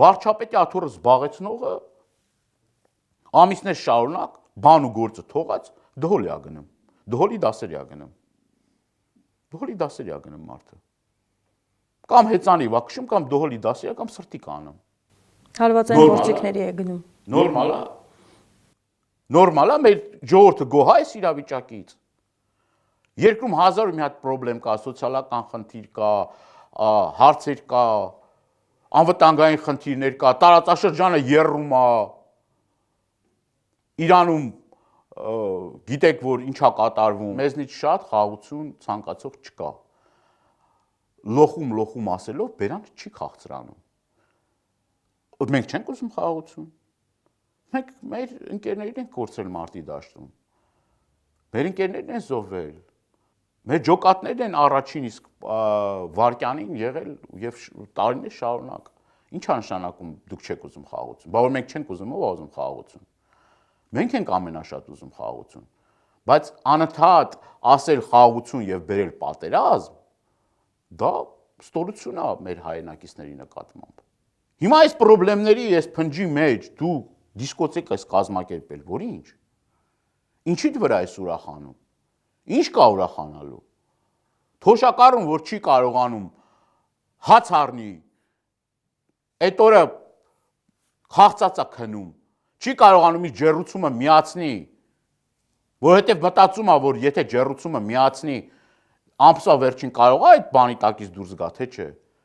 Վարչապետի աթոռը զբաղեցնողը ամիսներ շարունակ բան ու գործը թողած դհոլ է գնում, դհոլի դասեր է գնում, դհոլի դասեր է գնում մարդը, կամ հեծանի վակշում, կամ դհոլի դասեր, կամ սրտի կանում, հարվածային գործիքների է գնում, նորմալ է, մեր ժողովուրդը գոհ է այս իրավիճակից, երկրում հազար ու մի հատ պրոբլեմ կա, սոցիալական խնդիր կա, հարցեր կա, անվտանգային խնդիրներ կա, տարածաշրջանը եռում է, Իրանում գիտեք, որ ինչ է կատարվում, մեզնից շատ խաղաղություն ցանկացող չկա, լոխում ասելով բերան չի քաղցրանում, մենք չենք ուզում խաղաղություն, մենք մեր ընկերներին ենք կորցրել մարտի դաշտում, մեր ընկերներն են զոհվել, մեր ջոկատներն են առաջին իսկ վարքյանին եղել և տարիներ շարունակ, ինչ է նշանակում դուք չեք ուզում խաղաղություն, բա որ մենք չենք ուզում, ով է ուզում խաղաղություն, մենք ենք ամենաշատ ուզում խաղաղություն, բայց անընդհատ ասել խաղաղություն և բերել պատերազմ, դա ստորություն է մեր հայրենակիցների նկատմամբ։ Հիմա այս պրոբլեմների այս փնջի մեջ դու դիսկոտեք ես կազմակերպել, որ ինչ, ինչիդ վրա ես ուրախանում, ինչ կա ուրախանալու, թոշակառուն, որ չի կարողանում հաց առնի, այդ օրը խաղցած է քնում, չի կարողանում իր ջեռուցումը միացնի, որովհետև մտածում է, որ եթե ջեռուցումը միացնի, ամսվա վերջին կարող է այդ բանի տակից դուրս գա, թե չէ։